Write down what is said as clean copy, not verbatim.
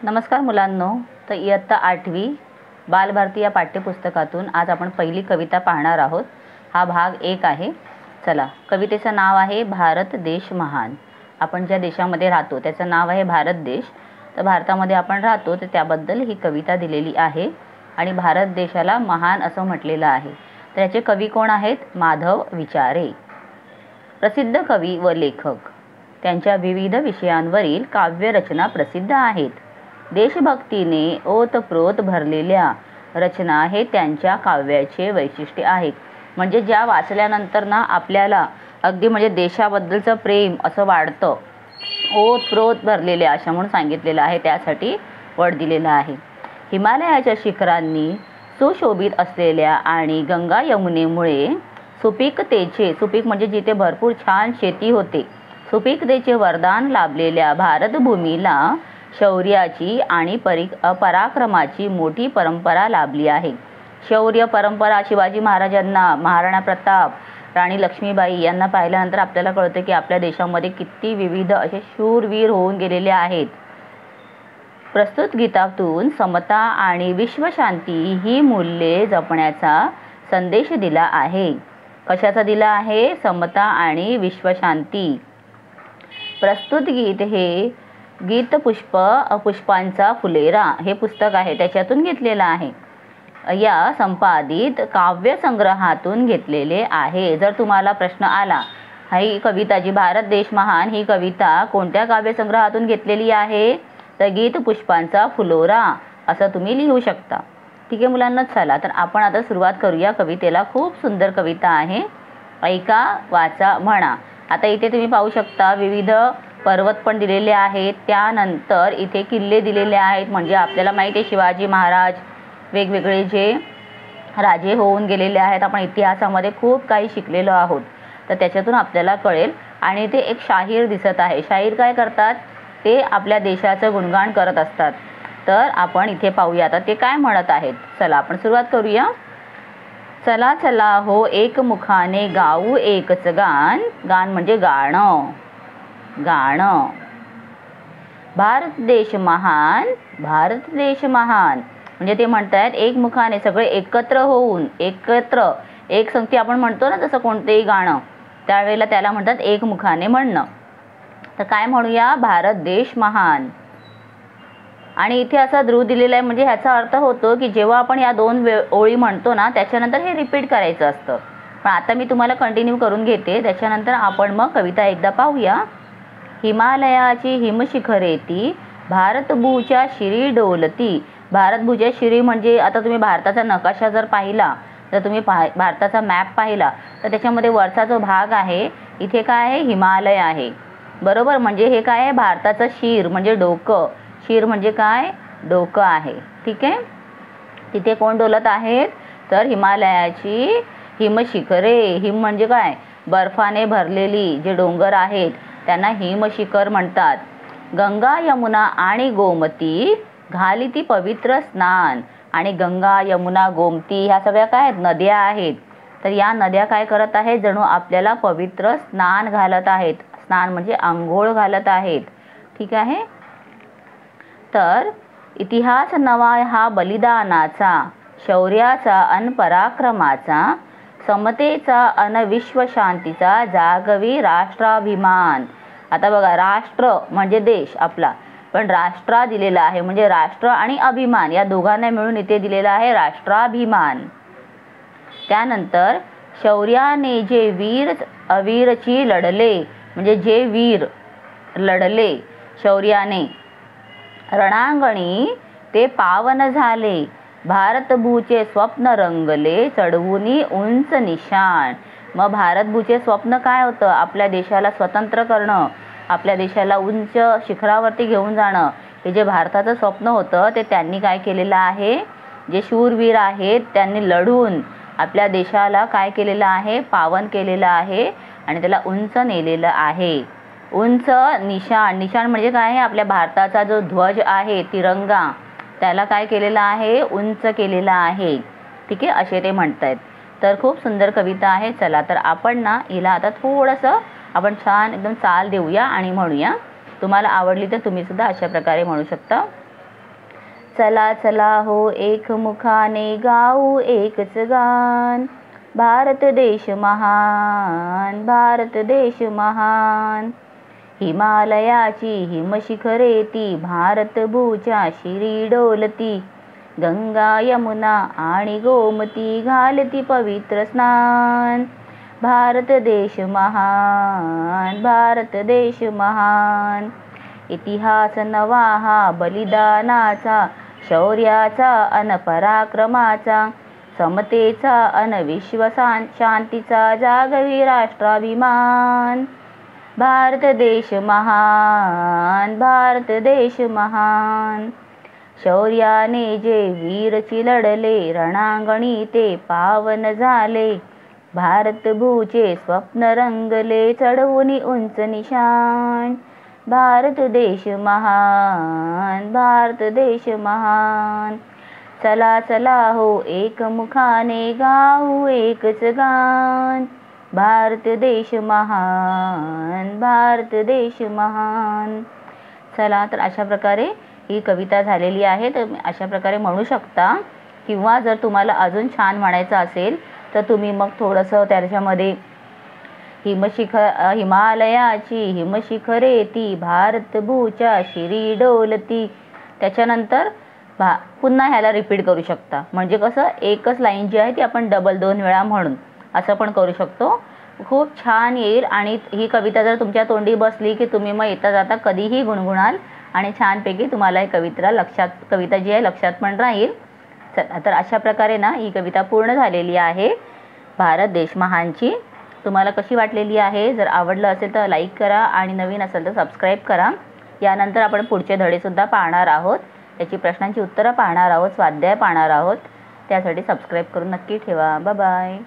नमस्कार मुलांनो. तर इयत्ता 8वी बालभारती या पाठ्यपुस्तकातून आज आपण पहिली कविता पाहणार आहोत. हा भाग 1 आहे. चला, कवितेचं नाव आहे भारत देश महान. आपण ज्या देशामध्ये राहतो त्याचं नाव आहे भारत देश. तर भारतामध्ये आपण राहतो तर त्याबद्दल ही कविता दिलेली आहे आणि भारत देशाला महान असं म्हटलेलं आहे. तर याचे कवी कोण आहेत? माधव विचारे. प्रसिद्ध कवी व लेखक. त्यांच्या विविध विषयांवरील काव्यरचना प्रसिद्ध आहेत. देशभक्तीने ओतप्रोत भरलेल्या रचना हे त्यांच्या काव्याचे वैशिष्ट्य आहे. म्हणजे ज्या वाचल्यानंतर ना आपल्याला अगदी म्हणजे देशाबद्दलचं प्रेम असं वाढतं. ओतप्रोत भरलेल्या अशा म्हणून सांगितलेलं आहे, त्यासाठी वड दिलेला आहे. हिमालयाच्या शिखरांनी सुशोभित असलेल्या आणि गंगा यमुनेमुळे सुपीकतेचे, सुपीक म्हणजे जिथे भरपूर छान शेती होते, सुपीकतेचे वरदान लाभलेल्या भारतभूमीला शौर्याची आणि पराक्रमाची मोठी परंपरा लाभली आहे. शौर्य परंपरा शिवाजी महाराजांना, महाराणा प्रताप, राणी लक्ष्मीबाई यांना पाहिल्यानंतर आपल्याला कळतं की आपल्या देशामध्ये किती विविध असे शूरवीर होऊन गेलेले आहेत. प्रस्तुत गीतातून समता आणि विश्वशांती ही मूल्ये जपण्याचा संदेश दिला आहे. कशाचा दिला आहे? समता आणि विश्वशांती. प्रस्तुत गीत हे गीत पुष्पांचा फुलेरा हे पुस्तक आहे, त्याच्यातून घेतलेलं आहे. या संपादित काव्यसंग्रहातून घेतलेले आहे. जर तुम्हाला प्रश्न आला, ही कविता जी भारत देश महान ही कविता कोणत्या काव्यसंग्रहातून घेतलेली आहे, तर गीत पुष्पांचा फुलोरा असं तुम्ही लिहू शकता. ठीक आहे मुलांना. चला तर आपण आता सुरुवात करूया कवितेला. खूप सुंदर कविता आहे. ऐका, वाचा, म्हणा. आता इथे तुम्ही पाहू शकता विविध पर्वत पण दिलेले आहेत. त्यानंतर इथे किल्ले दिलेले आहेत. म्हणजे आपल्याला माहिती आहे शिवाजी महाराज वेगवेगळे जे राजे होऊन गेलेले आहेत. आपण इतिहासामध्ये खूप काही शिकलेलो आहोत, तर त्याच्यातून आपल्याला कळेल. आणि ते एक शाहीर दिसत आहे. शाहीर काय करतात? ते आपल्या देशाचं गुणगान करत असतात. तर आपण इथे पाहूया आता ते काय म्हणत आहेत. चला आपण सुरुवात करूया. चला चला हो एकमुखाने गाऊ एकच गान. गान म्हणजे गाणं. गाणं. भारत देश महान, भारत देश महान. म्हणजे ते म्हणतात एकमुखाने, सगळे एकत्र होऊन, एकत्र एक संगती आपण म्हणतो ना, जसं कोणतेही गाणं त्यावेळेला त्याला म्हणतात एकमुखाने म्हणणं. तर काय म्हणूया? भारत देश महान. आणि इथे असा ध्रुव दिलेला आहे. म्हणजे ह्याचा अर्थ होतो की जेव्हा आपण या दोन ओळी म्हणतो ना त्याच्यानंतर हे रिपीट करायचं असतं. पण आता मी तुम्हाला कंटिन्यू करून घेते, त्याच्यानंतर आपण मग कविता एकदा पाहूया. हिमालयाची हिमशिखरे ती भारतभूच्या शिरी डोलती. भारतभूच्या शिरी म्हणजे आता तुम्ही भारताचा नकाशा जर पाहिला, जर तुम्ही भारताचा मॅप पाहिला तर त्याच्यामध्ये वरचा जो भाग आहे इथे काय आहे? हिमालय आहे. बरोबर. म्हणजे हे काय आहे? भारताचं शीर म्हणजे डोकं. शीर म्हणजे काय? डोकं आहे. ठीक आहे. तिथे कोण डोलत आहेत? तर हिमालयाची हिमशिखरे. हिम म्हणजे काय? बर्फाने भरलेली जे डोंगर आहेत त्यांना हिमशिखर म्हणतात. गंगा यमुना आणि गोमती घाली ती पवित्र स्नान. आणि गंगा यमुना गोमती ह्या सगळ्या काय आहेत? नद्या आहेत. तर या नद्या काय करत आहेत? जणू आपल्याला पवित्र स्नान घालत आहेत. स्नान म्हणजे आंघोळ घालत आहेत. ठीक आहे. तर इतिहास नवा हा बलिदानाचा, शौर्याचा अन पराक्रमाचा, समतेचा अन विश्वशांतीचा जागवी राष्ट्राभिमान. आता बघा, राष्ट्र म्हणजे देश आपला, पण राष्ट्र दिलेला आहे म्हणजे राष्ट्र आणि अभिमान या दोघांना मिळून इथे दिलेला आहे राष्ट्राभिमान. त्यानंतर शौर्याने जे वीर अवीरची लढले, म्हणजे जे वीर लढले शौर्याने रणांगणी ते पावन झाले. भारतभूचे स्वप्न रंगले चढवुनी उंच निशाण. मग भारतभूचे स्वप्न काय होतं? आपल्या देशाला स्वतंत्र करणं, आपल्या देशाला उंच शिखरावरती घेऊन जाणं. हे जे भारताचं स्वप्न होतं ते त्यांनी काय केलेलं आहे? जे शूरवीर आहेत त्यांनी लढून आपल्या देशाला काय केलेलं आहे? पावन केलेलं आहे आणि त्याला उंच नेलेलं आहे. उंच निशाण. निशाण म्हणजे काय आहे? आपल्या भारताचा जो ध्वज आहे तिरंगा त्याला काय केलेलं आहे? उंच केलेला आहे. ठीक आहे, असे ते म्हणतात. तर खूप सुंदर कविता आहे. चला तर आपण ना हिला आता थोडंसं आपण छान एकदम चाल देऊया आणि म्हणूया. तुम्हाला आवडली तर तुम्ही सुद्धा अशा प्रकारे म्हणू शकता. चला चला हो एकमुखाने गाऊ एकच गान, भारत देश महान, भारत देश महान. हिमालयाची हिमशिखरे ती भारतभूच्या शिरी डोलती, गंगा यमुना आणि गोमती घालती पवित्र स्नान. भारत देश महान, भारत देश महान. इतिहास नवा हा बलिदानाचा, शौर्याचा अन पराक्रमाचा, समतेचा अन शांतीचा जागवी राष्ट्राभिमान. भारत देश महान, भारत देश महान. शौर्याने जे वीरची लढले, रणांगणी ते पावन झाले, भारतभूचे स्वप्न रंगले, चढवून उंच निशाण. भारत देश महान, भारत देश महान. चला चला हो एकमुखाने गाऊ एकच गान, भारत देश महान, भारत देश महान. चला, तर अशा प्रकारे ही कविता झालेली आहे. तर अशा प्रकारे म्हणू शकता, किंवा जर तुम्हाला अजून छान म्हणायचं असेल तर तुम्ही मग थोडंसं त्याच्यामध्ये हिमालयाची हिमशिखरे ती भारतभूच्या शिरी डोलती, त्याच्यानंतर पुन्हा ह्याला रिपीट करू शकता. म्हणजे कसं, एकच लाईन जी आहे ती आपण डबल 2 वेळा म्हणून असं पण करू शकतो. खूप छान येईल. आणि ही कविता जर तुमच्या तोंडी बसली की तुम्ही मग येता जाता कधीही गुणगुणाल आणि छानपैकी तुम्हाला ही कविता जी आहे लक्षात पण राहील. चला, तर अशा प्रकारे ना ही कविता पूर्ण झालेली आहे भारत देश महानची. तुम्हाला कशी वाटलेली आहे? जर आवडलं असेल तर लाईक करा आणि नवीन असेल तर सबस्क्राईब करा. यानंतर आपण पुढचे धडेसुद्धा पाहणार आहोत, त्याची प्रश्नांची उत्तरं पाहणार आहोत, स्वाध्याय पाहणार आहोत. त्यासाठी सबस्क्राईब करून नक्की ठेवा. Bye bye.